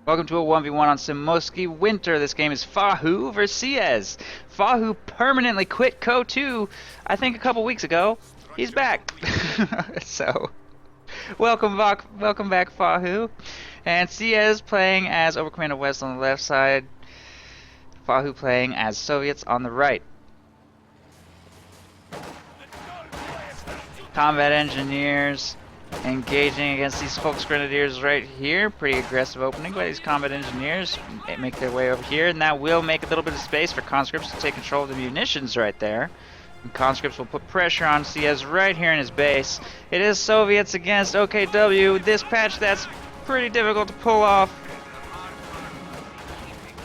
Welcome to a 1v1 on Simoski Winter. This game is FaHu versus Ciez. FaHu permanently quit Co2, I think a couple weeks ago. He's back. So, welcome back FaHu. And Ciez playing as Overcommander West on the left side. FaHu playing as Soviets on the right. Combat engineers engaging against these Volksgrenadiers right here. Pretty aggressive opening by these combat engineers. They make their way over here, and that will make a little bit of space for conscripts to take control of the munitions right there. And conscripts will put pressure on Ciez right here in his base. It is Soviets against OKW. This patch that's pretty difficult to pull off.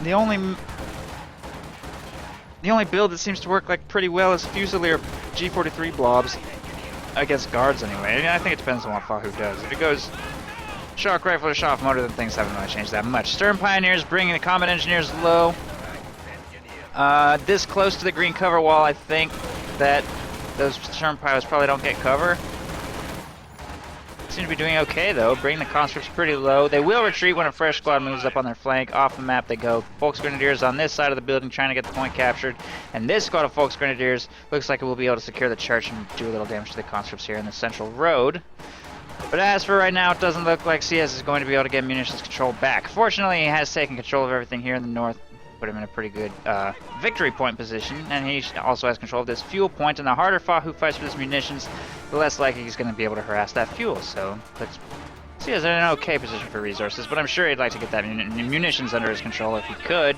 The only build that seems to work like pretty well is Fusilier G43 blobs. Against guards anyway. I think it depends on what FaHu does. If it goes shock rifle or shock motor, then things haven't really changed that much. Stern Pioneers bringing the combat engineers low. This close to the green cover wall, I think that those Stern Pios probably don't get cover. Seem to be doing okay though, bringing the conscripts pretty low. They will retreat when a fresh squad moves up on their flank. Off the map they go. Volksgrenadiers on this side of the building trying to get the point captured. And this squad of Volksgrenadiers looks like it will be able to secure the church and do a little damage to the conscripts here in the central road. But as for right now, it doesn't look like Ciez is going to be able to get munitions control back. Fortunately, he has taken control of everything here in the north. Put him in a pretty good victory point position, and he also has control of this fuel point. And the harder FaHu fights for his munitions, the less likely he's going to be able to harass that fuel. So let's see, he's in an okay position for resources, but I'm sure he'd like to get that munitions under his control if he could,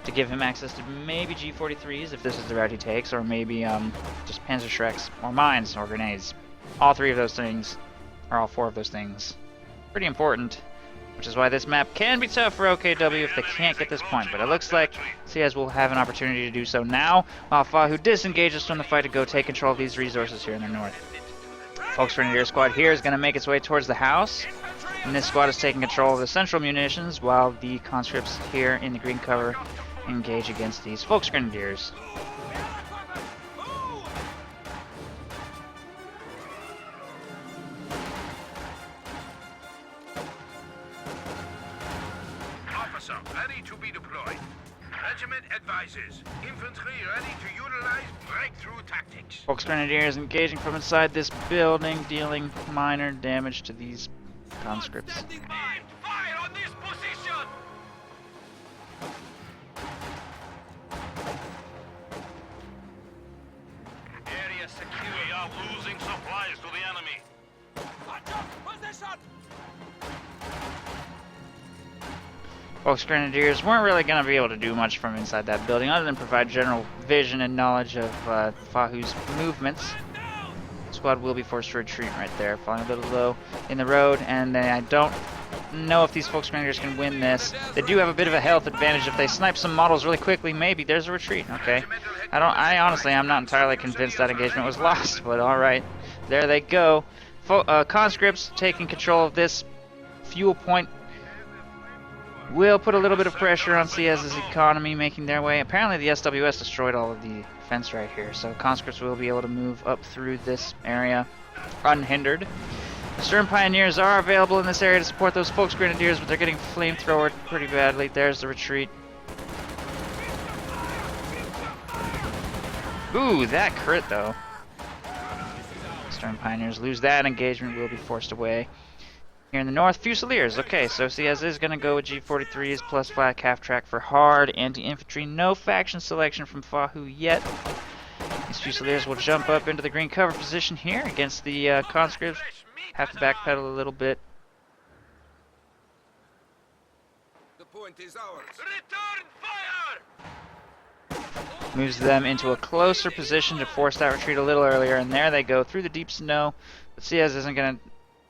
to give him access to maybe G43s if this is the route he takes, or maybe just Panzerschrecks or mines or grenades. All three of those things, or all four of those things, pretty important. Which is why this map can be tough for OKW if they can't get this point. But it looks like Ciez will have an opportunity to do so now, while FaHu disengages from the fight to go take control of these resources here in the north. Volksgrenadier squad here is going to make its way towards the house. And this squad is taking control of the central munitions, while the conscripts here in the green cover engage against these Volksgrenadiers. Ready to be deployed. Regiment advises. Infantry ready to utilize breakthrough tactics. Volksgrenadiers engaging from inside this building, dealing minor damage to these conscripts. Fire on this position! Area secure. We are losing supplies to the enemy. Position! Volksgrenadiers weren't really going to be able to do much from inside that building other than provide general vision and knowledge of FaHu's movements. The squad will be forced to retreat right there, falling a little low in the road, and then I don't know if these Volksgrenadiers can win this. They do have a bit of a health advantage. If they snipe some models really quickly, maybe there's a retreat. Okay, I honestly, I'm not entirely convinced that engagement was lost, but alright, there they go. Conscripts taking control of this fuel point will put a little bit of pressure on Ciez's economy, making their way. Apparently the SWS destroyed all of the fence right here, so conscripts will be able to move up through this area unhindered. The Stern Pioneers are available in this area to support those Volksgrenadiers, but they're getting flamethrowered pretty badly. There's the retreat. Ooh, that crit though. Stern Pioneers lose that engagement, will be forced away. Here in the north, Fusiliers. Okay, so Ciez is going to go with G43s plus flak half track for hard anti-infantry. No faction selection from FaHu yet. These Fusiliers will jump up into the green cover position here against the conscripts. Have to backpedal a little bit. The point is ours. Return fire! Moves them into a closer position to force that retreat a little earlier, and there they go through the deep snow. But Ciez isn't going to...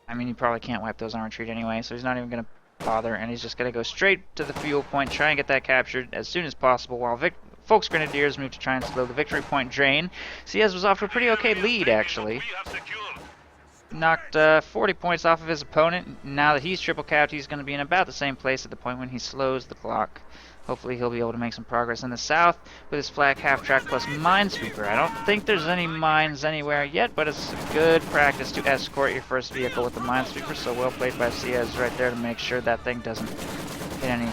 I mean, he probably can't wipe those on retreat anyway, so he's not even going to bother, and he's just going to go straight to the fuel point, try and get that captured as soon as possible, while Volksgrenadiers move to try and slow the victory point drain. Ciez was off to a pretty okay lead, actually. Knocked 40 points off of his opponent. Now that he's triple capped, he's going to be in about the same place at the point when he slows the clock. Hopefully he'll be able to make some progress in the south with his flak half-track plus minesweeper. I don't think there's any mines anywhere yet, but it's good practice to escort your first vehicle with the minesweeper, so well played by Ciez right there to make sure that thing doesn't hit any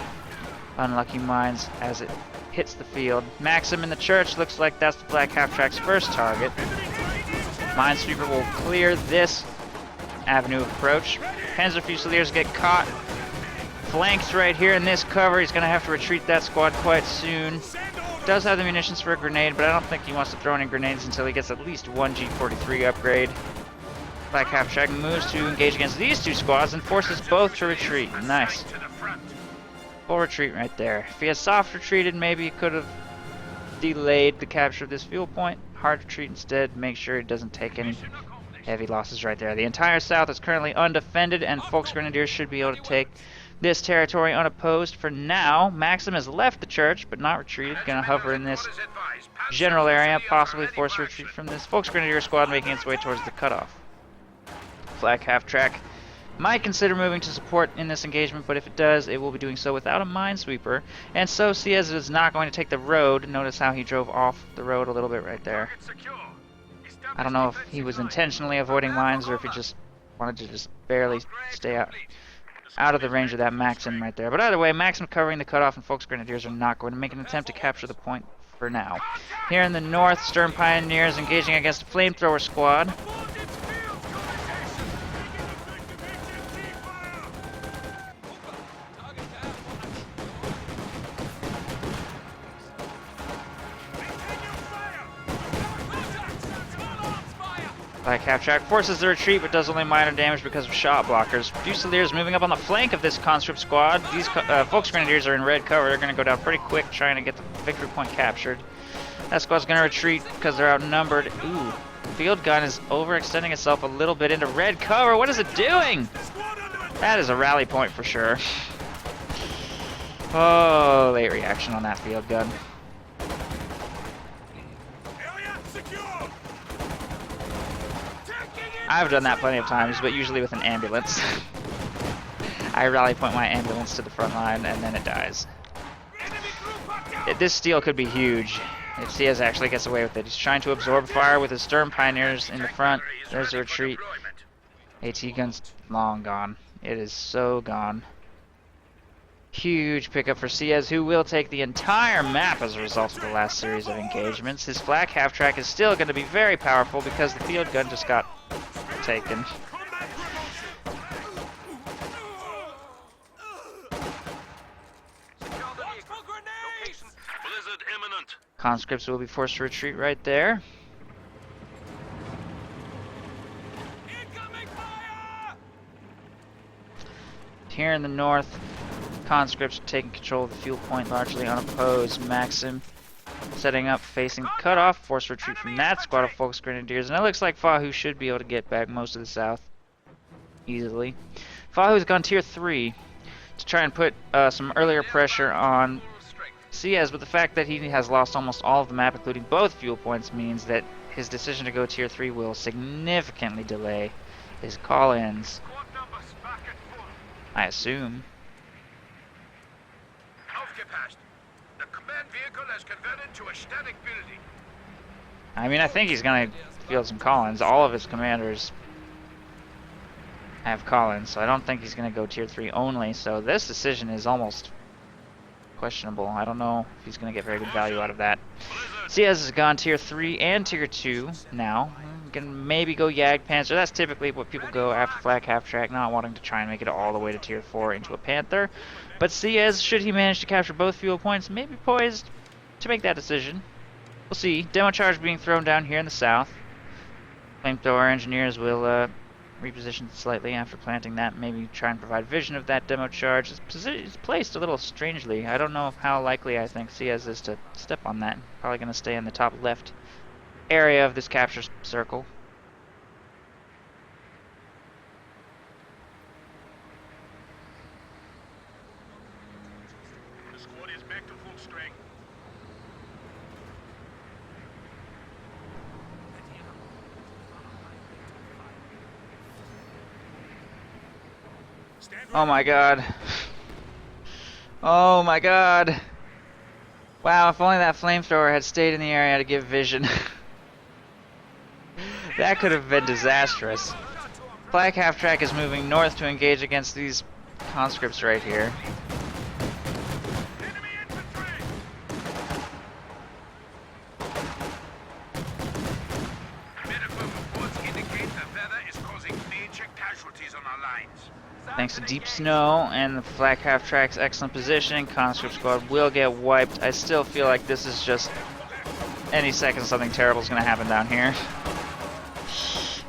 unlucky mines as it hits the field. Maxim in the church, looks like that's the flak half-track's first target. Minesweeper will clear this avenue of approach. Panzer Fusiliers get caught. Flanked right here in this cover. He's going to have to retreat that squad quite soon. Does have the munitions for a grenade, but I don't think he wants to throw any grenades until he gets at least one G43 upgrade. Black half-track moves to engage against these two squads and forces both to retreat. Nice. Full retreat right there. If he had soft retreated, maybe he could have delayed the capture of this fuel point. Hard retreat instead. Make sure he doesn't take any heavy losses right there. The entire south is currently undefended, and Volksgrenadiers should be able to take this territory unopposed for now. Maxim has left the church, but not retreated. Gonna hover in this general area, possibly force a retreat from this Volksgrenadier squad making its way towards the cutoff. Flak half-track might consider moving to support in this engagement, but if it does, it will be doing so without a minesweeper. And so Ciez is not going to take the road. Notice how he drove off the road a little bit right there. I don't know if he was intentionally avoiding mines or if he just wanted to just barely stay out of the range of that Maxim right there. But either way, Maxim covering the cutoff, and Volksgrenadiers are not going to make an attempt to capture the point for now. Here in the north, Sturm Pioneers engaging against a flamethrower squad. Black half-track forces the retreat, but does only minor damage because of shot blockers. Fusiliers moving up on the flank of this conscript squad. These Volksgrenadiers are in red cover. They're going to go down pretty quick trying to get the victory point captured. That squad's going to retreat because they're outnumbered. Ooh, field gun is overextending itself a little bit into red cover. What is it doing? That is a rally point for sure. Oh, late reaction on that field gun. I've done that plenty of times, but usually with an ambulance. I rally point my ambulance to the front line, and then it dies. This steal could be huge if Ciez actually gets away with it. He's trying to absorb fire with his Sturm Pioneers in the front. There's a retreat. AT gun's long gone. It is so gone. Huge pickup for Ciez, who will take the entire map as a result of the last series of engagements. His flak half-track is still going to be very powerful because the field gun just got taken. Conscripts will be forced to retreat right there. Here in the north, conscripts are taking control of the fuel point largely unopposed. Maxim setting up, facing cutoff, force retreat from that squad of Volksgrenadiers, and it looks like FaHu should be able to get back most of the south easily. FaHu's gone tier 3 to try and put some earlier pressure on Ciez, but the fact that he has lost almost all of the map, including both fuel points, means that his decision to go tier 3 will significantly delay his call-ins, I assume. I mean, I think he's going to field some call-ins. All of his commanders have call-ins, so I don't think he's going to go tier 3 only. So this decision is almost questionable. I don't know if he's going to get very good value out of that. Ciez has gone tier 3 and tier 2 now. Can maybe go Jagdpanzer. That's typically what people go after flak half-track, not wanting to try and make it all the way to tier 4 into a Panther. But Ciez, should he manage to capture both fuel points, may be poised to make that decision. We'll see. Demo charge being thrown down here in the south. Flamethrower engineers will reposition slightly after planting that. Maybe try and provide vision of that demo charge. It's placed a little strangely. I don't know how likely I think Ciez is to step on that. Probably going to stay in the top left area of this capture circle. The squad is back to full strength. Oh my god. Oh my god. Wow, if only that flamethrower had stayed in the area to give vision. That could have been disastrous. Black half-track is moving north to engage against these conscripts right here. Enemy infantry! Medical reports indicate the weather is causing major casualties on our lines. Thanks to deep snow and the Black half-track's excellent position, conscript squad will get wiped. I still feel like this is just any second something terrible is going to happen down here.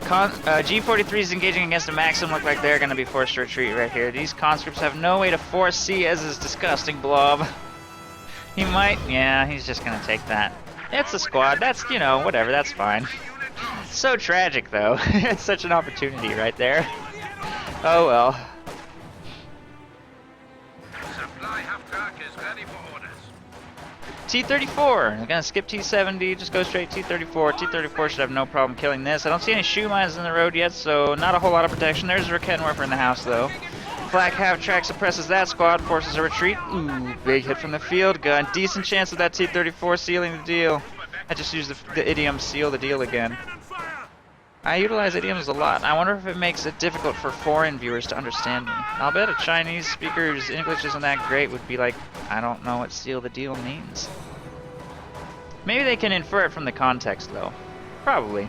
G43 is engaging against a Maxim. Look like they're going to be forced to retreat right here. These conscripts have no way to force Ciez's disgusting blob. He might, yeah, he's just going to take that. It's a squad. That's, you know, whatever. That's fine. So tragic, though. It's such an opportunity right there. Oh well. Supply half-track is ready for orders. T-34. I'm gonna skip T-70, just go straight T-34. T-34 should have no problem killing this. I don't see any shoe mines in the road yet, so not a whole lot of protection. There's a Rakettenwerfer in the house, though. Black half-track suppresses that squad, forces a retreat. Ooh, big hit from the field gun. Decent chance of that T-34 sealing the deal. I just used the idiom seal the deal again. I utilize idioms a lot. I wonder if it makes it difficult for foreign viewers to understand me. I'll bet a Chinese speaker whose English isn't that great would be like, I don't know what seal the deal means. Maybe they can infer it from the context, though. Probably.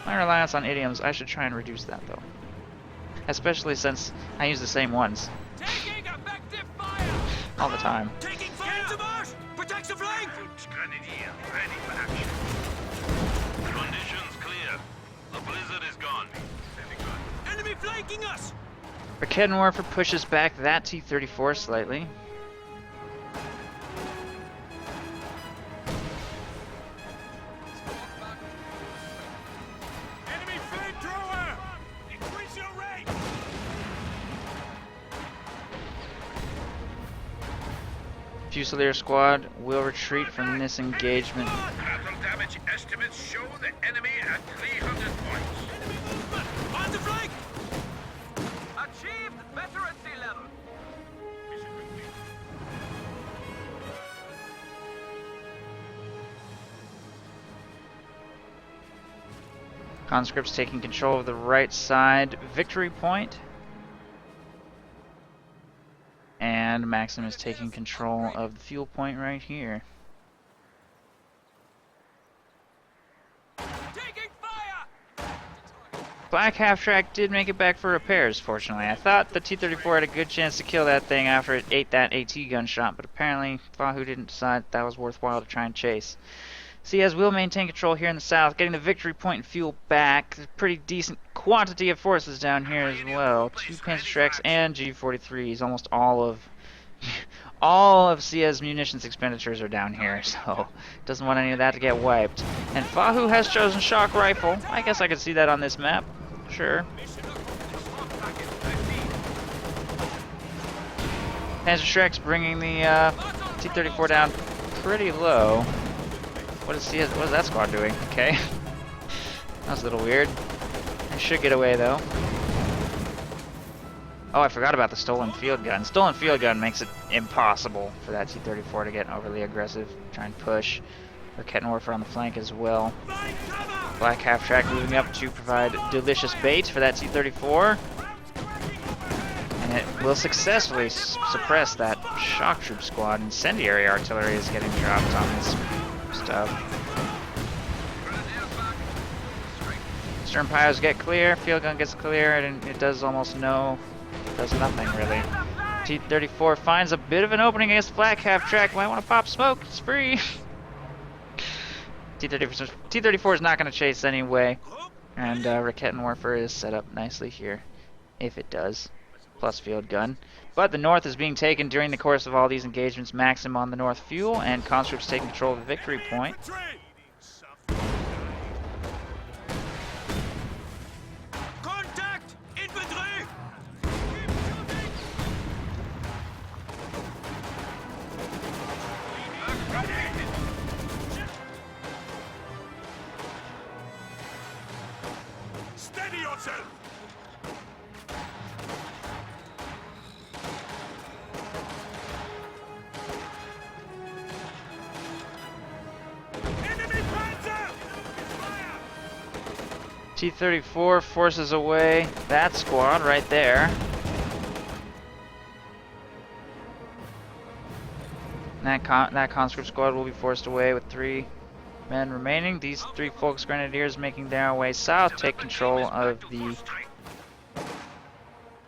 My reliance on idioms, I should try and reduce that, though. Especially since I use the same ones. Taking effective fire! All the time. Taking fire! To march! Protect the flank! Grenadier, ready for action. Conditions clear. The blizzard is gone. Enemy flanking us! Rakettenwerfer pushes back that T-34 slightly. Enemy flamethrower! Increase your rate! Fusilier squad will retreat from this engagement. Battle damage estimates show the enemy at 300 points. Enemy movement! On the flank! Achieved veterancy level! Conscripts taking control of the right side victory point. And Maxim is taking control of the fuel point right here. Taking fire! Black half-track did make it back for repairs, fortunately. I thought the T-34 had a good chance to kill that thing after it ate that AT gunshot, but apparently FaHu didn't decide that was worthwhile to try and chase. Ciez will maintain control here in the south, getting the victory point and fuel back. There's a pretty decent quantity of forces down here as well. 2 Panzerschrecks and G43s. Almost all of Ciez's munitions expenditures are down here, so doesn't want any of that to get wiped. And FaHu has chosen shock rifle. I guess I could see that on this map. Sure. Panzerschrecks bringing the T-34 down pretty low. What is that squad doing? Okay. That was a little weird. I should get away though. Oh, I forgot about the stolen field gun. Stolen field gun makes it impossible for that T-34 to get overly aggressive. Try and push. Rakettenwerfer on the flank as well. Black half-track moving up to provide delicious bait for that T-34. And it will successfully suppress that shock troop squad. Incendiary artillery is getting dropped on this stuff. Stern pyros get clear, field gun gets clear, and it does almost does nothing really. T-34 finds a bit of an opening against Black half-track. Might want to pop smoke, it's free. T-34 is not going to chase anyway, and Rakettenwerfer is set up nicely here, if it does, plus field gun. But the north is being taken during the course of all these engagements. Maxim on the north fuel, and conscripts taking control of the victory point. Contact! Infantry! Steady yourself! T-34 forces away that squad right there. That conscript squad will be forced away with 3 men remaining. These 3 Volksgrenadiers making their way south, take control of the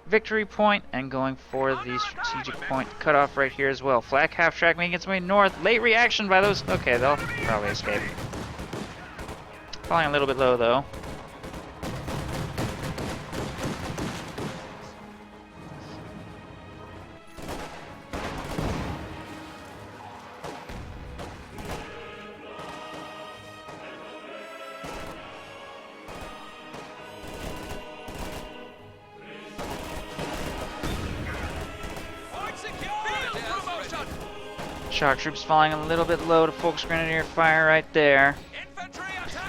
victory point and going for the strategic point cutoff right here as well. Flak half-track making its way north. Late reaction by those. Okay, they'll probably escape. Falling a little bit low though. Shock troops falling a little bit low to Volksgrenadier fire right there.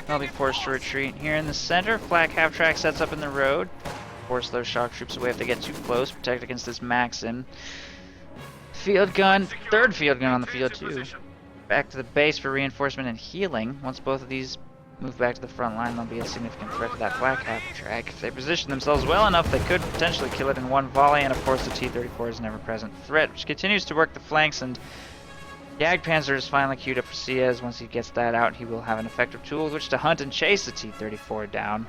They'll be forced to retreat. Here in the center, flak half-track sets up in the road. Force those shock troops away if they get too close. Protect against this Maxim. Field gun, 3rd field gun on the field too. Back to the base for reinforcement and healing. Once both of these move back to the front line, they'll be a significant threat to that flak half-track. If they position themselves well enough, they could potentially kill it in one volley, and of course the T-34 is an ever-present threat, which continues to work the flanks, and Jagdpanzer is finally queued up for Ciez. Once he gets that out, he will have an effective tool with which to hunt and chase the T-34 down.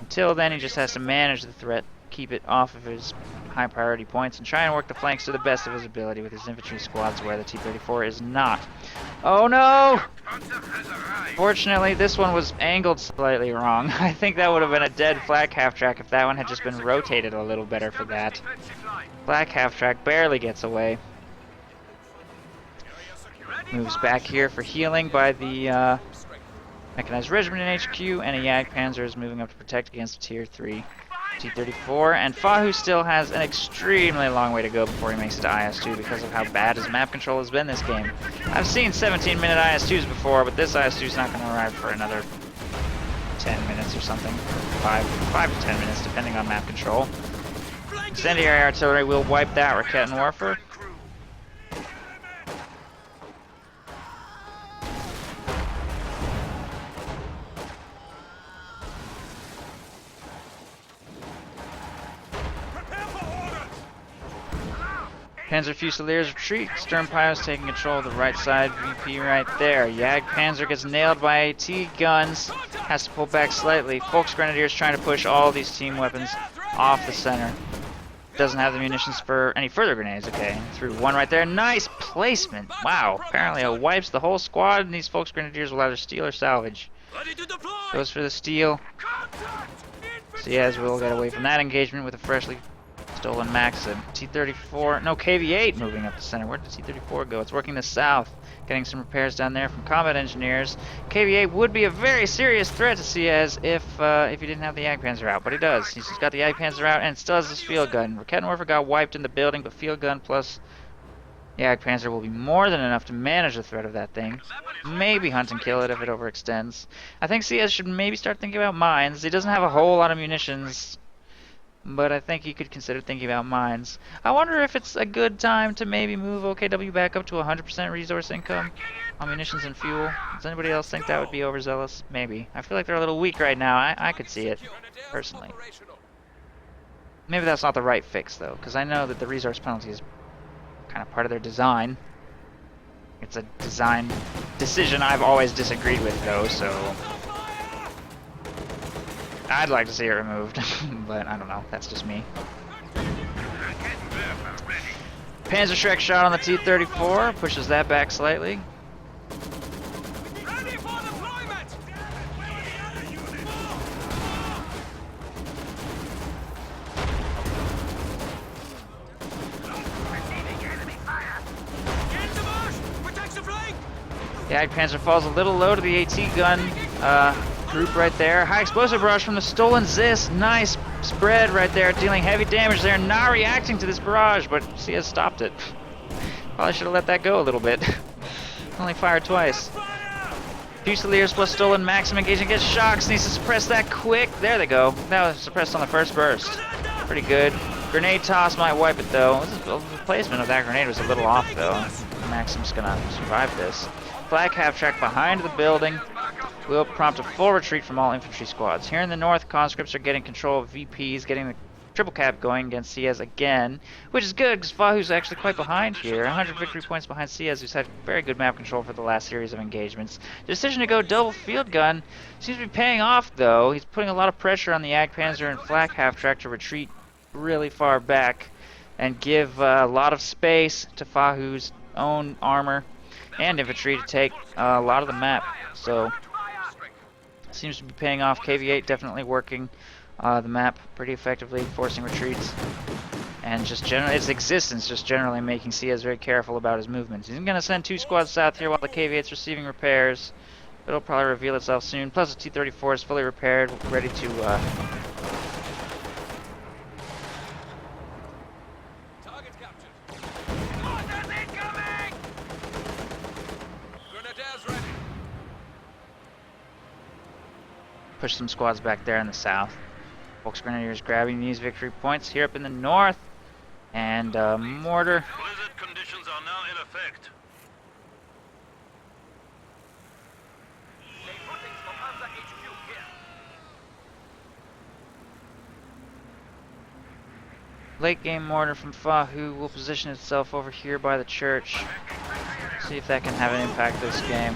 Until then, he just has to manage the threat, keep it off of his high priority points, and try and work the flanks to the best of his ability with his infantry squads where the T-34 is not. Oh no! Fortunately, this one was angled slightly wrong. I think that would have been a dead flak half-track if that one had just been rotated a little better for that. Flak half-track barely gets away. Moves back here for healing by the mechanized regiment in HQ, and a Jagdpanzer is moving up to protect against a Tier 3 T-34, and FaHu still has an extremely long way to go before he makes it to IS-2 because of how bad his map control has been this game. I've seen 17-minute IS-2s before, but this IS-2 is not going to arrive for another 10 minutes or something. 5 to 10 minutes, depending on map control. Incendiary artillery will wipe that Raketenwerfer. Panzer Fusiliers retreat. Sternpio's taking control of the right side VP right there. Jagdpanzer gets nailed by AT guns. Has to pull back slightly. Volksgrenadiers trying to push all these team weapons off the center. Doesn't have the munitions for any further grenades. Okay, threw one right there. Nice placement. Wow. Apparently it wipes the whole squad, and these Volksgrenadiers will either steal or salvage. Goes for the steal. Ciez will get away from that engagement with a freshly stolen Maxim. T-34, no, KV-8 moving up the center. Where did T-34 go? It's working the south, getting some repairs down there from combat engineers. KV-8 would be a very serious threat to Ciez if he didn't have the Jagdpanzer out, but he does. He's just got the Jagdpanzer out and still has his field gun. Raketenwerfer got wiped in the building, but field gun plus Jagdpanzer will be more than enough to manage the threat of that thing. Maybe hunt and kill it if it overextends. I think Ciez should maybe start thinking about mines. He doesn't have a whole lot of munitions, but I think he could consider thinking about mines. I wonder if it's a good time to maybe move OKW back up to 100% resource income on munitions and fuel. Does anybody else think that would be overzealous? Maybe. I feel like they're a little weak right now. I could see it, personally. Maybe that's not the right fix, though, because I know that the resource penalty is kind of part of their design. It's a design decision I've always disagreed with, though, so I'd like to see it removed, but I don't know. That's just me. Panzer Shrek shot on the T-34, pushes that back slightly. Ready for deployment! Get the marsh! Protect the flank! The Jagdpanzer falls a little low to the AT gun group right there. High explosive barrage from the stolen Zis. Nice spread right there, dealing heavy damage there. Not reacting to this barrage, but Ciez stopped it. Probably should have let that go a little bit. Only fired twice. Fusiliers plus stolen Maxim engaging against shocks. Needs to suppress that quick. There they go. That was suppressed on the first burst. Pretty good. Grenade toss might wipe it though. The placement of that grenade was a little off though. Maxim's gonna survive this. Flak half-track behind the building will prompt a full retreat from all infantry squads. Here in the north, conscripts are getting control of VPs, getting the triple cap going against Ciez again, which is good because FaHu's actually quite behind here. 100 victory points behind Ciez, who's had very good map control for the last series of engagements. The decision to go double field gun seems to be paying off, though. He's putting a lot of pressure on the Ag Panzer and Flak half-track to retreat really far back and give a lot of space to FaHu's own armor and infantry to take a lot of the map. So, seems to be paying off. KV-8 definitely working the map pretty effectively, forcing retreats, and just generally its existence just generally making Ciez very careful about his movements. He's going to send 2 squads south here while the KV-8's receiving repairs. It'll probably reveal itself soon. Plus the T-34 is fully repaired, ready to Target captured. Mortars incoming! Grenadiers ready. push some squads back there in the south. Volks Grenadiers grabbing these victory points here up in the north. And mortar. Blizzard conditions are now in effect. Late game mortar from FaHu will position itself over here by the church. See if that can have an impact this game.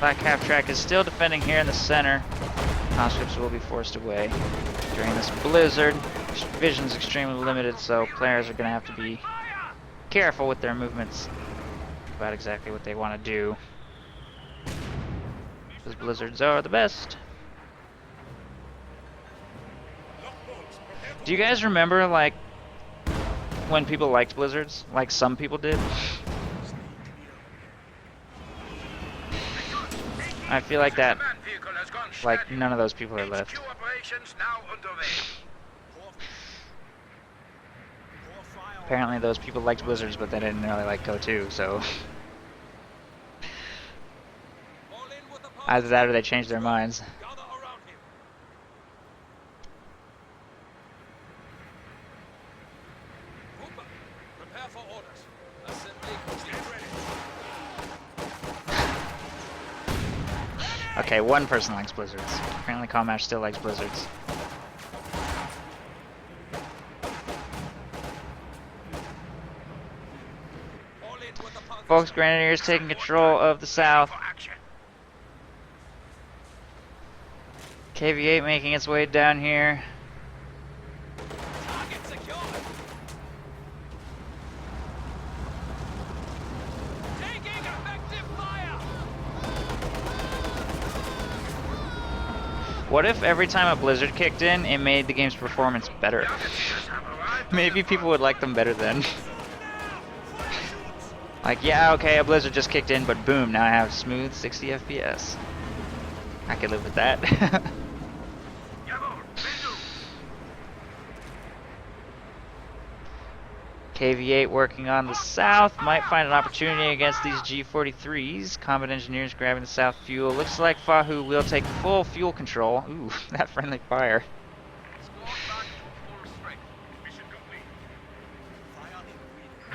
Black half track is still defending here in the center. Conscripts will be forced away during this blizzard. Vision's extremely limited, so players are going to have to be careful with their movements about exactly what they want to do. Because blizzards are the best. Do you guys remember, like, when people liked blizzards? Like some people did? I feel like that, like, none of those people are left. Apparently those people liked blizzards, but they didn't really like Go 2, so... Either that or they changed their minds. Okay, one person likes blizzards. Apparently Comash still likes blizzards. Volks Grenadiers taking control of the south. KV-8 making its way down here. What if every time a blizzard kicked in, it made the game's performance better? Maybe people would like them better then. Like, yeah, okay, a blizzard just kicked in, but boom, now I have smooth 60 FPS. I could live with that. KV-8 working on the south, might find an opportunity against these G43s. Combat engineers grabbing the south fuel. Looks like FaHu will take full fuel control. Ooh, that friendly fire.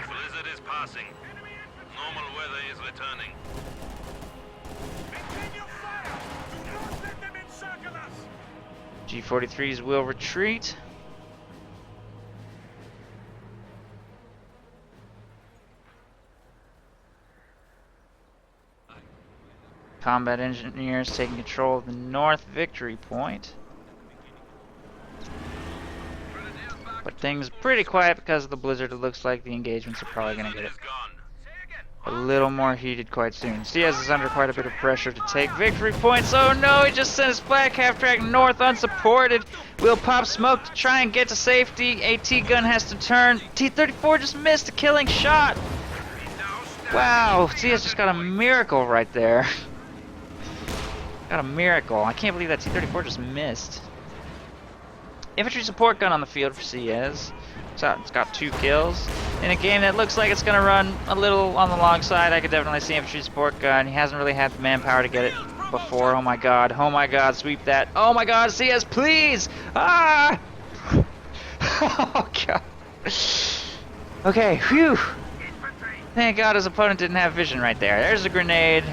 Blizzard is passing. Normal weather is returning. G43s will retreat. Combat engineers taking control of the north victory point. But things are pretty quiet because of the blizzard. It looks like the engagements are probably going to get a little more heated quite soon. Ciez is under quite a bit of pressure to take victory points. Oh no, he just sent his flak half-track north unsupported. Will pop smoke to try and get to safety. AT gun has to turn. T-34 just missed a killing shot. Wow, Ciez just got a miracle right there. Got a miracle. I can't believe that T-34 just missed. Infantry support gun on the field for Ciez. It's got 2 kills. In a game that looks like it's going to run a little on the long side, I could definitely see infantry support gun. He hasn't really had the manpower to get it before. Oh my god, sweep that. Oh my god, Ciez, please! Ah! Oh god. Okay, phew. Thank god his opponent didn't have vision right there. There's a grenade.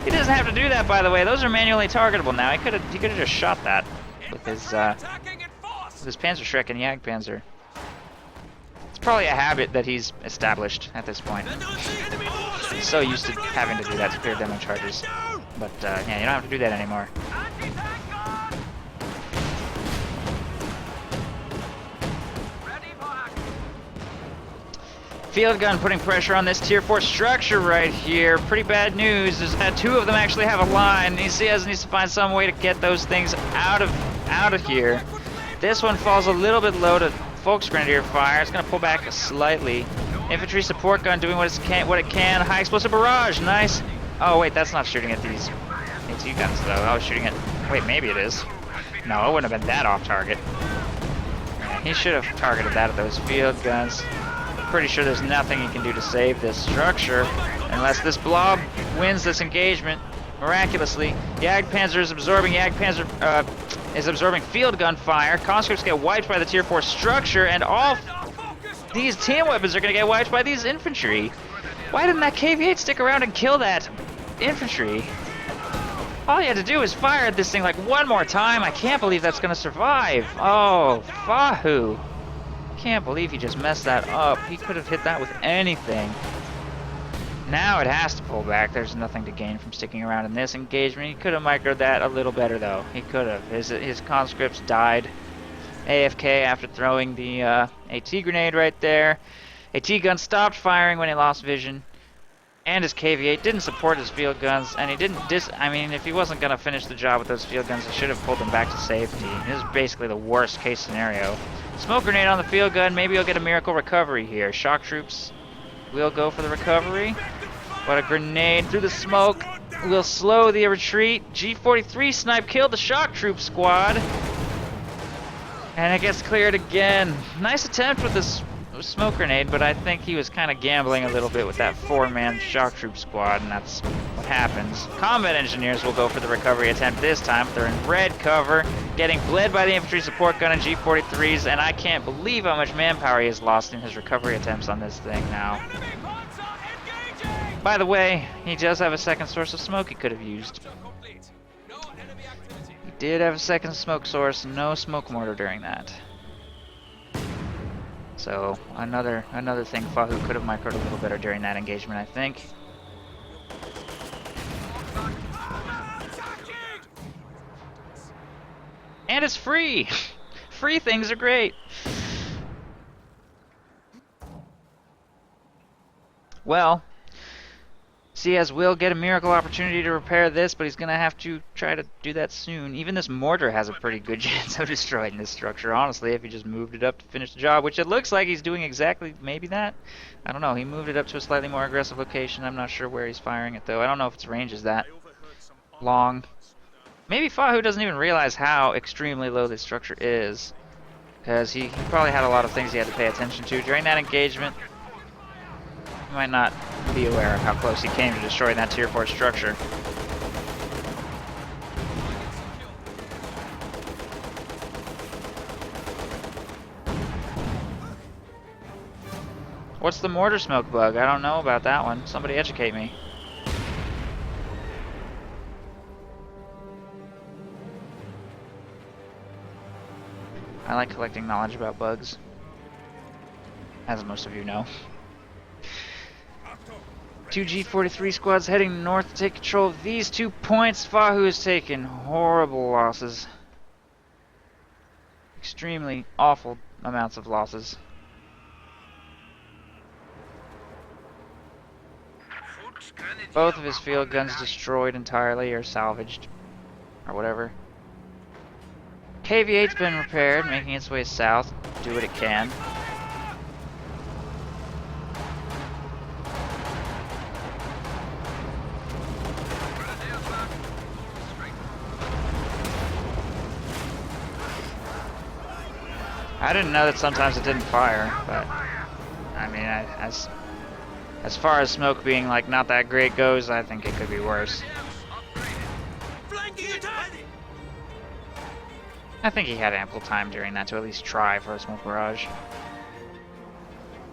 He doesn't have to do that, by the way. Those are manually targetable now. He could have just shot that with his Panzerschreck and Jagdpanzer. It's probably a habit that he's established at this point. He's so used to having to do that to clear demo charges. But yeah, you don't have to do that anymore. Field gun putting pressure on this tier 4 structure right here. Pretty bad news is that 2 of them actually have a line. Ciez needs to find some way to get those things out of here. This one falls a little bit low to Volksgrenadier fire. It's going to pull back slightly. Infantry support gun doing what it can. High explosive barrage, nice. Oh wait, that's not shooting at these AT guns though. I was shooting at. Wait, maybe it is. No, it wouldn't have been that off target. Yeah, he should have targeted that at those field guns. Pretty sure there's nothing he can do to save this structure unless this blob wins this engagement miraculously. Jagdpanzer is absorbing field gun fire. Conscripts get wiped by the tier 4 structure, and all these team weapons are going to get wiped by these infantry. Why didn't that KV-8 stick around and kill that infantry? All you had to do was fire at this thing like one more time. I can't believe that's going to survive. Oh, FaHu. Can't believe he just messed that up. He could have hit that with anything. Now it has to pull back. There's nothing to gain from sticking around in this engagement. He could have microed that a little better though. He could have. His conscripts died AFK after throwing the AT grenade right there. AT gun stopped firing when he lost vision. And his KV-8 didn't support his field guns, and he didn't I mean, if he wasn't going to finish the job with those field guns, he should have pulled them back to safety. This is basically the worst case scenario. Smoke grenade on the field gun, maybe he'll get a miracle recovery here. Shock troops will go for the recovery, but a grenade through the smoke will slow the retreat. G43 snipe killed the shock troop squad, and it gets cleared again. Nice attempt with this smoke grenade, but I think he was kind of gambling a little bit with that 4-man shock troop squad, and that's what happens. Combat engineers will go for the recovery attempt this time. They're in red cover, getting bled by the infantry support gun and G43s, and I can't believe how much manpower he has lost in his recovery attempts on this thing now. By the way, he does have a second source of smoke he could have used. He did have a second smoke source, no smoke mortar during that. So another thing FaHu could have microed a little better during that engagement, I think. And it's free! Free things are great! Well, Ciez will get a miracle opportunity to repair this, but he's going to have to try to do that soon. Even this mortar has a pretty good chance of destroying this structure, honestly, if he just moved it up to finish the job, which it looks like he's doing exactly maybe that. I don't know. He moved it up to a slightly more aggressive location. I'm not sure where he's firing it, though. I don't know if its range is that long. Maybe FaHu doesn't even realize how extremely low this structure is, because he probably had a lot of things he had to pay attention to during that engagement. He might not be aware of how close he came to destroying that tier 4 structure. What's the mortar smoke bug? I don't know about that one. Somebody educate me. I like collecting knowledge about bugs, as most of you know. 2 G43 squads heading north to take control of these 2 points. FaHu has taken horrible losses. Extremely awful amounts of losses. Both of his field guns destroyed entirely or salvaged, or whatever. KV-8's been repaired, making its way south. Do what it can. I didn't know that sometimes it didn't fire, but I mean, as far as smoke being like not that great goes, I think it could be worse. I think he had ample time during that to at least try for a smoke barrage.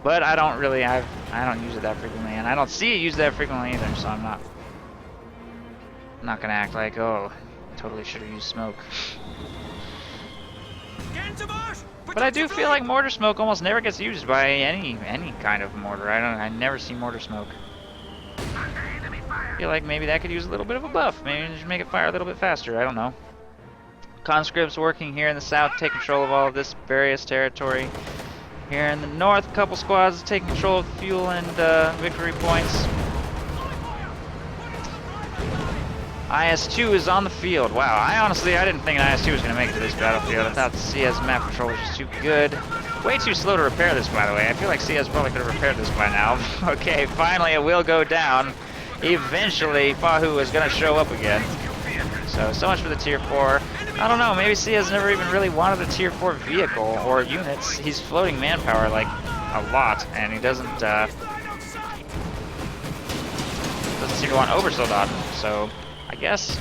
But I don't use it that frequently, and I don't see it used that frequently either, so I'm not I'm not gonna act like, oh, totally should have used smoke. But I do feel like mortar smoke almost never gets used by any kind of mortar. I never see mortar smoke. I feel like maybe that could use a little bit of a buff. Maybe just make it fire a little bit faster. I don't know. Conscripts working here in the south, take control of all of this various territory. Here in the north, a couple squads take control of fuel and victory points. IS-2 is on the field. Wow, I didn't think IS-2 was going to make it to this battlefield. I thought the Ciez map control was just too good. Way too slow to repair this, by the way. I feel like Ciez probably could have repaired this by now. Okay, finally it will go down. Eventually, FaHu is going to show up again. So much for the tier 4. I don't know, maybe Ciez never even really wanted a tier 4 vehicle or units. He's floating manpower like a lot, and he doesn't seem to want oversoldat. So I guess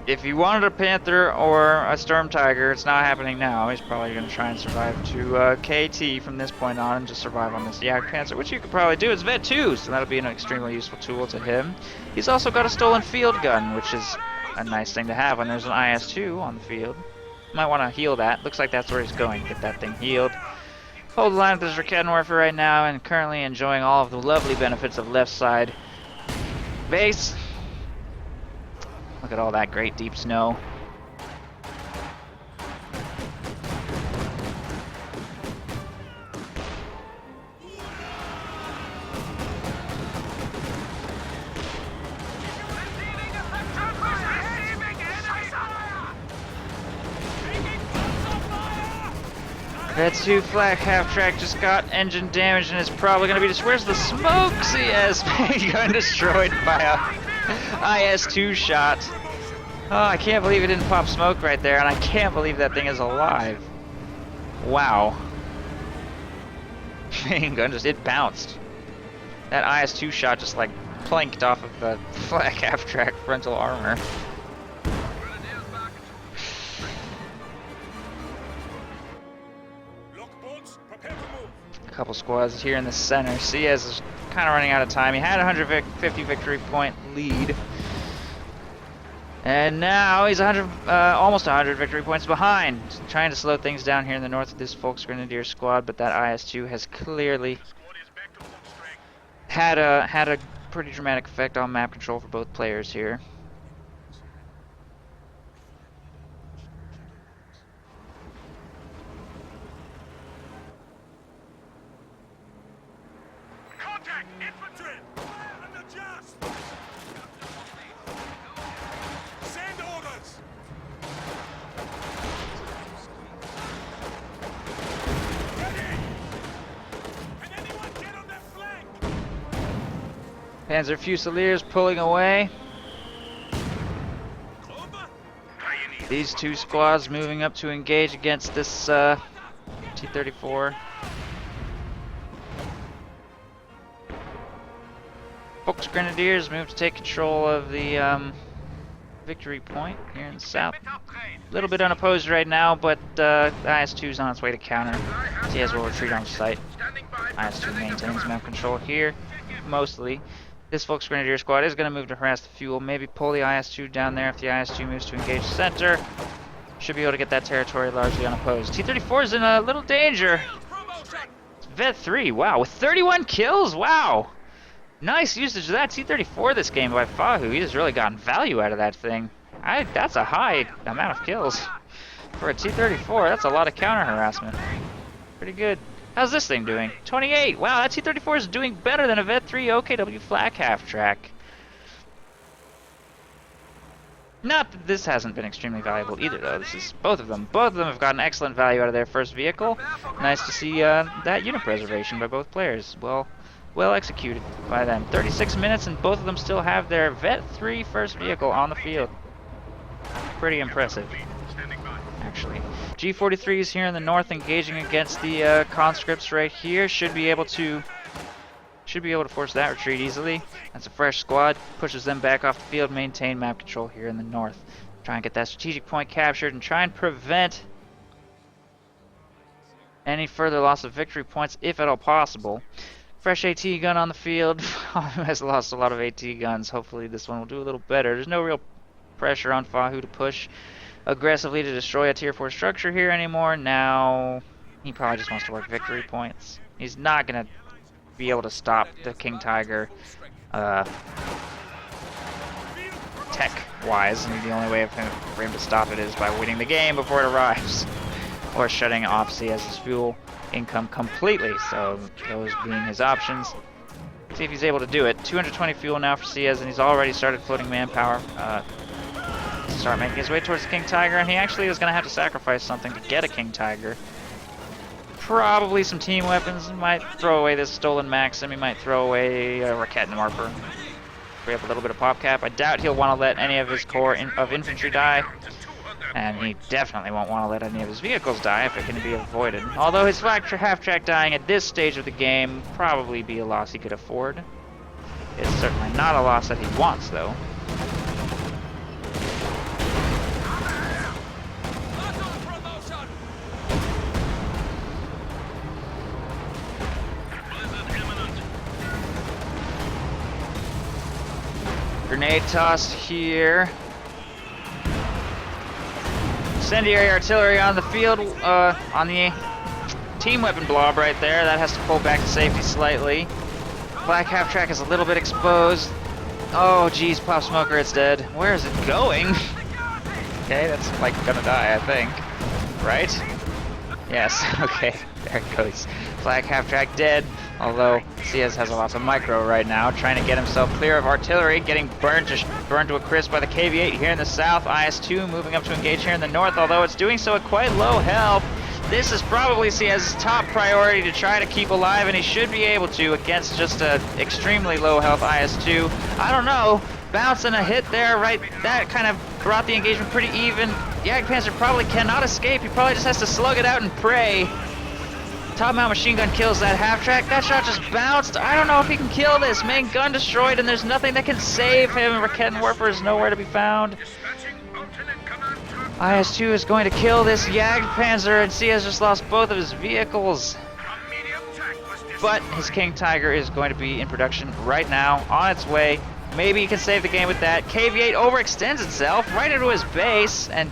if he wanted a Panther or a Storm Tiger, it's not happening now. He's probably going to try and survive to KT from this point on and just survive on this Yak Panzer, which you could probably do. It's Vet 2, so that'll be an extremely useful tool to him. He's also got a stolen field gun, which is a nice thing to have when there's an IS-2 on the field. Might want to heal that. Looks like that's where he's going. Get that thing healed. Hold the line with this Raketten Warfare right now and currently enjoying all of the lovely benefits of left side base. Look at all that great deep snow. Vet 2 flak half-track just got engine damage and is probably going to be just... Where's the smoke? Ciez being destroyed by a IS-2 shot. Oh, I can't believe it didn't pop smoke right there, and I can't believe that thing is alive. Wow. Main gun just... it bounced. That IS-2 shot just like planked off of the flak half-track frontal armor. A couple squads here in the center. Ciez is kind of running out of time. He had a 150 victory point lead. And now he's almost 100 victory points behind. Trying to slow things down here in the north of this Volksgrenadier squad, but that IS-2 has clearly had a pretty dramatic effect on map control for both players here. Panzer Fusiliers pulling away. These two squads moving up to engage against this T-34. Volksgrenadiers move to take control of the victory point here in the south. A little bit unopposed right now, but IS-2 is on its way to counter. Ciez will retreat on site. IS-2 maintains map control here, mostly. This Volksgrenadier squad is going to move to harass the fuel, maybe pull the IS-2 down there if the IS-2 moves to engage center. Should be able to get that territory largely unopposed. T-34 is in a little danger. Vet 3, wow, with 31 kills, wow! Nice usage of that T-34 this game by FaHu. He's really gotten value out of that thing. That's a high amount of kills. For a T-34, that's a lot of counter harassment. Pretty good. How's this thing doing? 28! Wow, that T-34 is doing better than a Vet 3 OKW flak half-track. Not that this hasn't been extremely valuable either, though. This is both of them. Both of them have gotten excellent value out of their first vehicle. Nice to see that unit preservation by both players. Well executed by them. 36 minutes and both of them still have their Vet 3 first vehicle on the field. Pretty impressive, actually. G43 is here in the north engaging against the conscripts right here. Should be able to force that retreat easily. That's a fresh squad. Pushes them back off the field. Maintain map control here in the north. Try and get that strategic point captured and try and prevent any further loss of victory points if at all possible. Fresh AT gun on the field. FaHu has lost a lot of AT guns. Hopefully this one will do a little better. There's no real pressure on FaHu to push aggressively to destroy a tier 4 structure here anymore. Now he probably just wants to work victory points. He's not going to be able to stop the King Tiger tech-wise, and the only way for him to stop it is by winning the game before it arrives, or shutting off Ciez's fuel income completely. So those being his options. See if he's able to do it. 220 fuel now for Ciez, and he's already started floating manpower to start making his way towards the King Tiger, and he actually is going to have to sacrifice something to get a King Tiger. Probably some team weapons. He might throw away this stolen Maxim. He might throw away a Raket Warper. Free up a little bit of pop cap. I doubt he'll want to let any of his core of infantry die. And he definitely won't want to let any of his vehicles die if it can be avoided. Although his half-track dying at this stage of the game probably be a loss he could afford. It's certainly not a loss that he wants, though. Grenade tossed here. Incendiary artillery on the field, on the team weapon blob right there. That has to pull back to safety slightly. Black half-track is a little bit exposed. Oh, geez, Pop Smoker, it's dead. Where is it going? Okay, that's like gonna die, I think. Right? Yes, okay, there it goes. Black half-track dead. Although Ciez has a lot of micro right now, trying to get himself clear of artillery, getting burned to a crisp by the KV-8 here in the south. IS-2 moving up to engage here in the north, although it's doing so at quite low health. This is probably Ciez's top priority to try to keep alive, and he should be able to against just a extremely low health IS-2. I don't know, bouncing a hit there, right? That kind of brought the engagement pretty even. Jagdpanzer probably cannot escape. He probably just has to slug it out and pray. Top mount machine gun kills that half-track. That shot just bounced. I don't know if he can kill this. Main gun destroyed, and there's nothing that can save him. Raket Warper is nowhere to be found. IS-2 is going to kill this Jagdpanzer, and Ciez just lost both of his vehicles. But his King Tiger is going to be in production right now, on its way. Maybe he can save the game with that. KV-8 overextends itself right into his base, and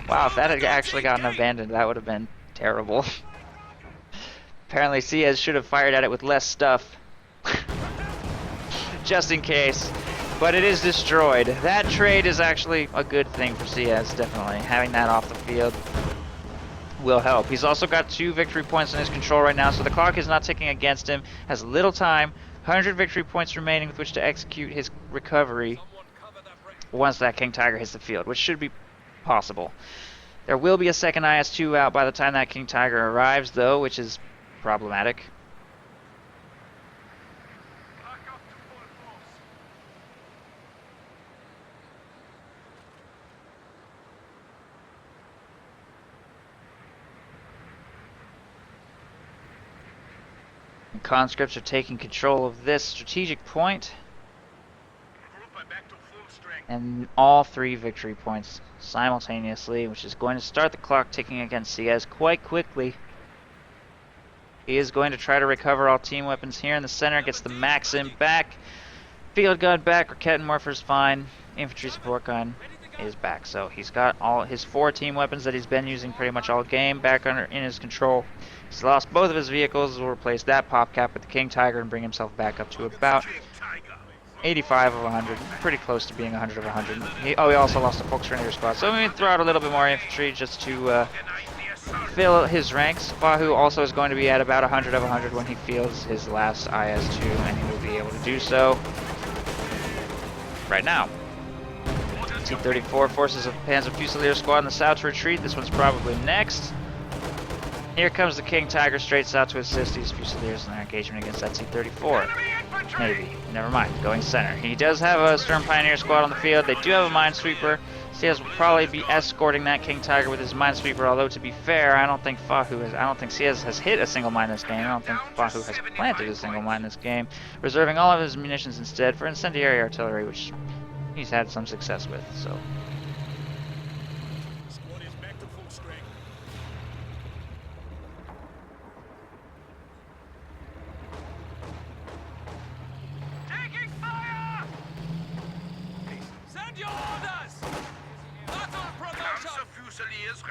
wow, if that had actually gotten abandoned, that would have been terrible. Apparently Ciez should have fired at it with less stuff. Just in case. But it is destroyed. That trade is actually a good thing for Ciez, definitely. Having that off the field will help. He's also got 2 victory points in his control right now, so the clock is not ticking against him. Has little time. 100 victory points remaining with which to execute his recovery once that King Tiger hits the field, which should be possible. There will be a second IS-2 out by the time that King Tiger arrives, though, which is problematic. And conscripts are taking control of this strategic point, and all 3 victory points simultaneously, which is going to start the clock ticking against Ciez quite quickly. He is going to try to recover all team weapons here in the center. Gets the Maxim back. Field gun back. Raket Morpher's fine. Infantry support gun is back. So he's got all his 4 team weapons that he's been using pretty much all game back in his control. He's lost both of his vehicles. Will replace that pop cap with the King Tiger and bring himself back up to about 85 of 100. Pretty close to being 100 of 100. He also lost a Volksgrenadier squad. So I'm going to throw out a little bit more infantry just to fill his ranks. FaHu also is going to be at about 100 of 100 when he fields his last IS-2, and he will be able to do so right now. T-34 forces a Panzer Fusilier squad in the south to retreat. This one's probably next. Here comes the King Tiger straight south to assist these Fusiliers in their engagement against that T-34. Maybe. Never mind. Going center. He does have a Stern Pioneer squad on the field. They do have a Minesweeper. Ciez will probably be escorting that King Tiger with his Minesweeper, although to be fair, I don't think Ciez has hit a single mine this game. I don't think FaHu has planted a single mine this game, reserving all of his munitions instead for incendiary artillery, which he's had some success with, so. Squad is back to full strength.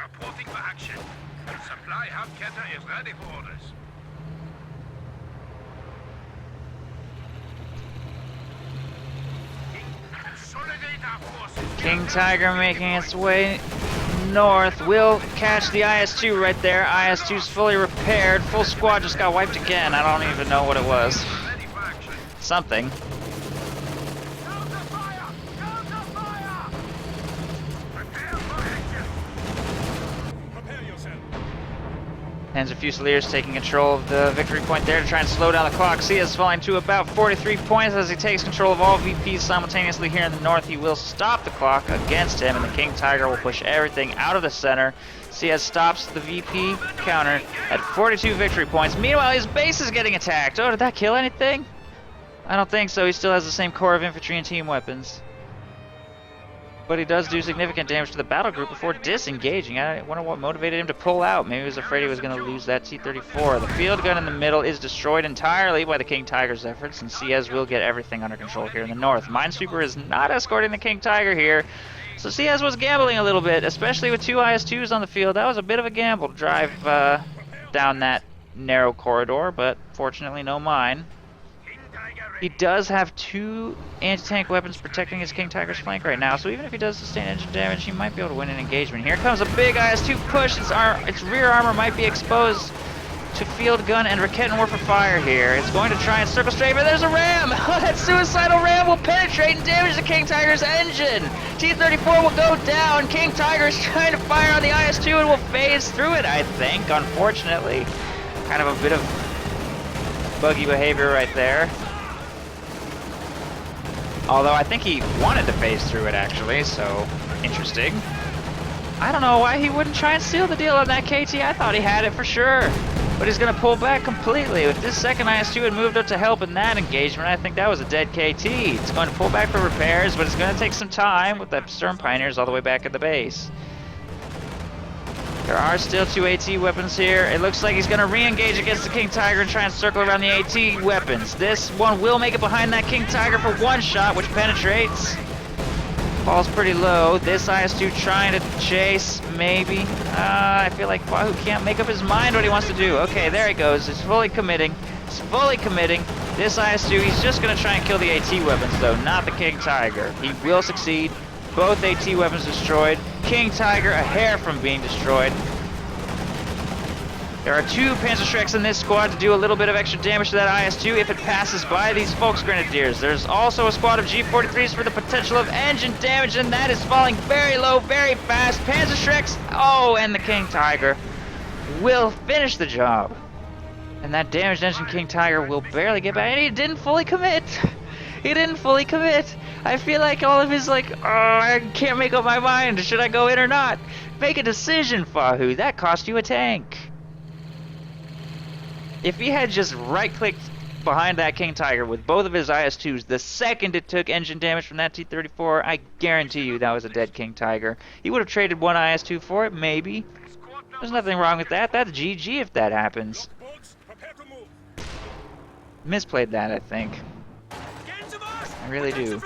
reporting for action. Supply Hauptkette is ready for orders. Consolidate our forces. King Tiger making its way north. Will catch the IS-2 right there. IS-2's fully repaired. Full squad just got wiped again. I don't even know what it was. Ready for action. Something. Counter fire! Counter fire! Prepare for action. Prepare yourself. Panzer Fusiliers taking control of the victory point there to try and slow down the clock. Ciez falling to about 43 points as he takes control of all VPs simultaneously here in the north. He will stop the clock against him, and the King Tiger will push everything out of the center. Ciez stops the VP counter at 42 victory points. Meanwhile, his base is getting attacked. Oh, did that kill anything? I don't think so. He still has the same core of infantry and team weapons. But he does do significant damage to the battle group before disengaging. I wonder what motivated him to pull out. Maybe he was afraid he was going to lose that T-34. The field gun in the middle is destroyed entirely by the King Tiger's efforts, and Ciez will get everything under control here in the north. Minesweeper is not escorting the King Tiger here, so Ciez was gambling a little bit, especially with two IS-2s on the field. That was a bit of a gamble to drive down that narrow corridor, but fortunately no mine. He does have two anti-tank weapons protecting his King Tiger's flank right now, so even if he does sustain engine damage, he might be able to win an engagement. Here comes a big IS-2 push. Its rear armor might be exposed to field gun and Rakettenwerfer fire here. It's going to try and circle straight, but there's a ram! Oh, that suicidal ram will penetrate and damage the King Tiger's engine! T-34 will go down. King Tiger is trying to fire on the IS-2 and will phase through it, I think, unfortunately. Kind of a bit of buggy behavior right there. Although I think he wanted to phase through it, actually, so interesting. I don't know why he wouldn't try and seal the deal on that KT. I thought he had it for sure. But he's going to pull back completely. If this second IS-2 had moved up to help in that engagement, I think that was a dead KT. It's going to pull back for repairs, but it's going to take some time with the Stern Pioneers all the way back at the base. There are still two AT weapons here. It looks like he's going to re-engage against the King Tiger and try and circle around the AT weapons. This one will make it behind that King Tiger for one shot, which penetrates. Falls pretty low. This IS-2 trying to chase, maybe. I feel like FaHu can't make up his mind what he wants to do. Okay, there he goes. He's fully committing. He's fully committing. This IS-2, he's just going to try and kill the AT weapons, though, not the King Tiger. He will succeed. Both AT weapons destroyed. King Tiger a hair from being destroyed. There are two Panzerschrecks in this squad to do a little bit of extra damage to that IS-2 if it passes by these Volksgrenadiers. There's also a squad of G-43s for the potential of engine damage, and that is falling very low, very fast. Panzerschrecks, oh, and the King Tiger will finish the job. And that damaged engine King Tiger will barely get back, and he didn't fully commit. He didn't fully commit. I feel like all of his, like, oh, I can't make up my mind. Should I go in or not? Make a decision, FaHu. That cost you a tank. If he had just right-clicked behind that King Tiger with both of his IS-2s, the second it took engine damage from that T-34, I guarantee you that was a dead King Tiger. He would have traded one IS-2 for it, maybe. There's nothing wrong with that. That's GG if that happens. Misplayed that, I think. I really do.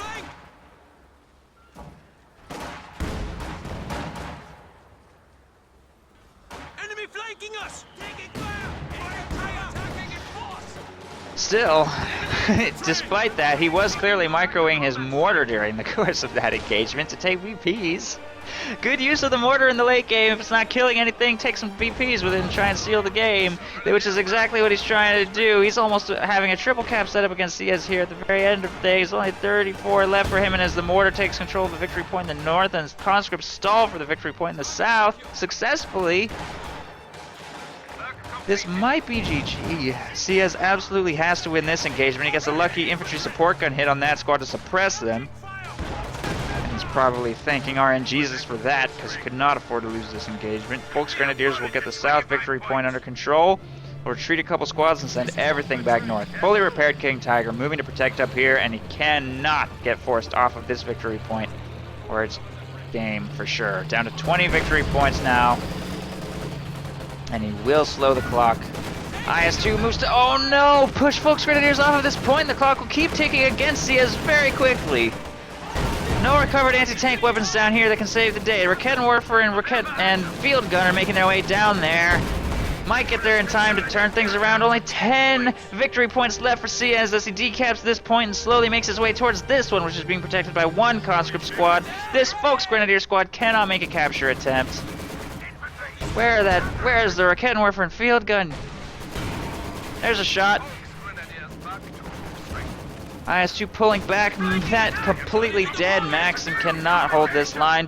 Enemy flanking us! Taking fire! Attacking in force! Still, despite that, he was clearly microing his mortar during the course of that engagement to take VPs. Good use of the mortar in the late game. If it's not killing anything, take some VPs with it and try and steal the game, which is exactly what he's trying to do. He's almost having a triple cap set up against Ciez here at the very end of things. Only 34 left for him, and as the mortar takes control of the victory point in the north and conscripts stall for the victory point in the south successfully, this might be GG. Ciez absolutely has to win this engagement. He gets a lucky infantry support gun hit on that squad to suppress them. He's probably thanking RNGesus for that, because he could not afford to lose this engagement. Volksgrenadiers will get the south victory point under control. We'll retreat a couple squads and send everything back north. Fully repaired King Tiger, moving to protect up here, and he cannot get forced off of this victory point, or it's game for sure. Down to 20 victory points now, and he will slow the clock. IS-2 moves to, oh no! Push Volksgrenadiers off of this point, the clock will keep ticking against Ciez very quickly. No recovered anti-tank weapons down here that can save the day. Raketenwerfer and Field Gun are making their way down there. Might get there in time to turn things around. Only 10 victory points left for Ciez as he decaps this point and slowly makes his way towards this one, which is being protected by one conscript squad. This Folks Grenadier squad cannot make a capture attempt. Where is the Raketenwerfer and Field Gun? There's a shot. IS-2 pulling back. That completely dead. Maxim cannot hold this line.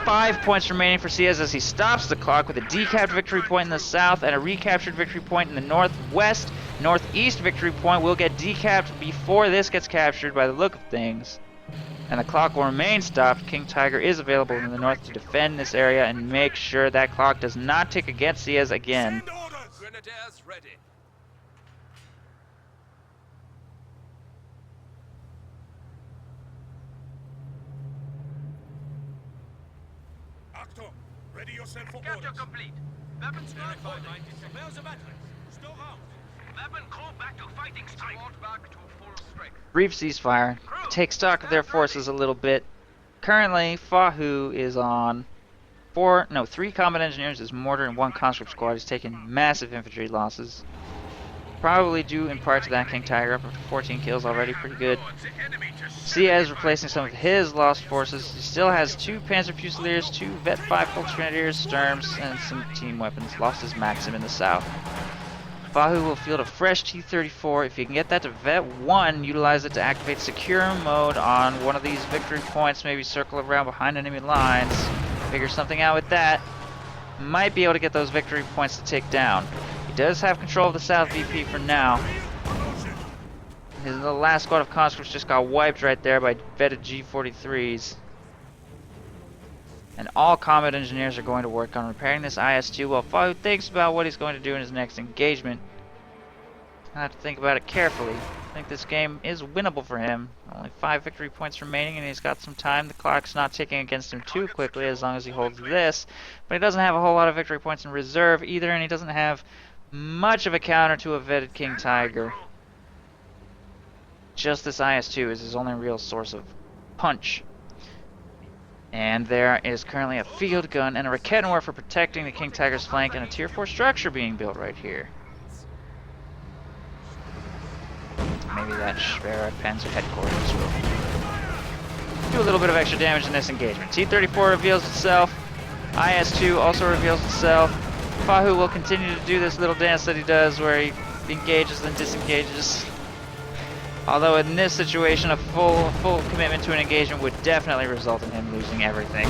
5 points remaining for Ciez as he stops the clock with a decapped victory point in the south and a recaptured victory point in the northwest. Northeast victory point will get decapped before this gets captured by the look of things. And the clock will remain stopped. King Tiger is available in the north to defend this area and make sure that clock does not tick against Ciez again. Grenadiers ready. Ready yourself for Capture orders. complete. Weapons squad holding. Prepare the batteries. Stow rounds. Weapon crew back to fighting strength. Squad back to full strength. Brief ceasefire. Take stock of their forces a little bit. Currently, FaHu is on 3 combat engineers, his mortar, and 1 conscript squad. He's taken massive infantry losses. Probably due in part to that King Tiger, up to 14 kills already, pretty good. Ciez replacing some of his lost forces. He still has 2 Panzer Fusiliers, 2 Vet 5 Volksgrenadiers, Sturms, and some team weapons. Lost his Maxim in the south. FaHu will field a fresh T-34. If you can get that to Vet 1, utilize it to activate secure mode on one of these victory points, maybe circle around behind enemy lines. Figure something out with that. Might be able to get those victory points to tick down. He does have control of the South VP for now. The last squad of conscripts just got wiped right there by vetted G43s. And all combat engineers are going to work on repairing this IS-2 while FaHu thinks about what he's going to do in his next engagement. I have to think about it carefully. I think this game is winnable for him. Only 5 victory points remaining and he's got some time. The clock's not ticking against him too quickly as long as he holds this. But he doesn't have a whole lot of victory points in reserve either, and he doesn't have much of a counter to a vetted King Tiger. Just this IS-2 is his only real source of punch. And there is currently a field gun and a Raketenwerfer protecting the King Tiger's flank and a Tier 4 structure being built right here. Maybe that Schwerer Panzer headquarters will do a little bit of extra damage in this engagement. T-34 reveals itself. IS-2 also reveals itself. FaHu will continue to do this little dance that he does where he engages and disengages. Although in this situation, a full commitment to an engagement would definitely result in him losing everything.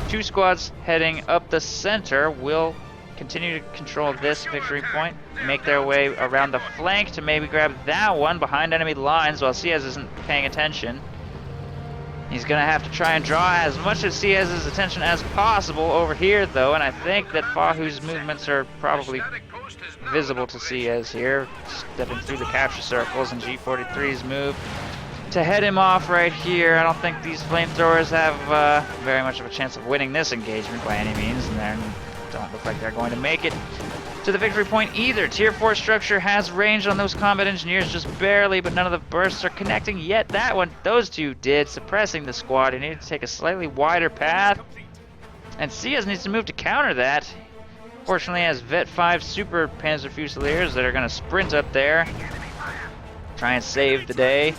2 squads heading up the center will continue to control this victory point, make their way around the flank to maybe grab that one behind enemy lines while Ciez isn't paying attention. He's going to have to try and draw as much of Ciez's attention as possible over here, though, and I think that FaHu's movements are probably visible to Ciez here, stepping through the capture circles, and G43's move to head him off right here. I don't think these flamethrowers have very much of a chance of winning this engagement by any means, and they don't look like they're going to make it to the victory point either. Tier 4 structure has range on those combat engineers just barely, but none of the bursts are connecting yet. That one, those 2 did, suppressing the squad. He needed to take a slightly wider path, and Ciez needs to move to counter that. Fortunately, he has Vet 5 Super Panzer Fusiliers that are going to sprint up there, try and save the day.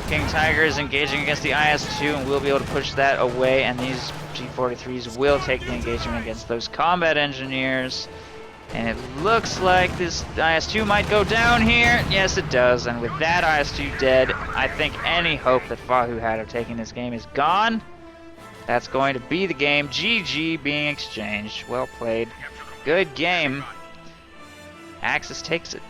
King Tiger is engaging against the IS-2 and will be able to push that away, and these G43s will take the engagement against those combat engineers. And it looks like this IS-2 might go down here. Yes, it does, and with that IS-2 dead, I think any hope that FaHu had of taking this game is gone. That's going to be the game. GG being exchanged. Well played. Good game. Axis takes it.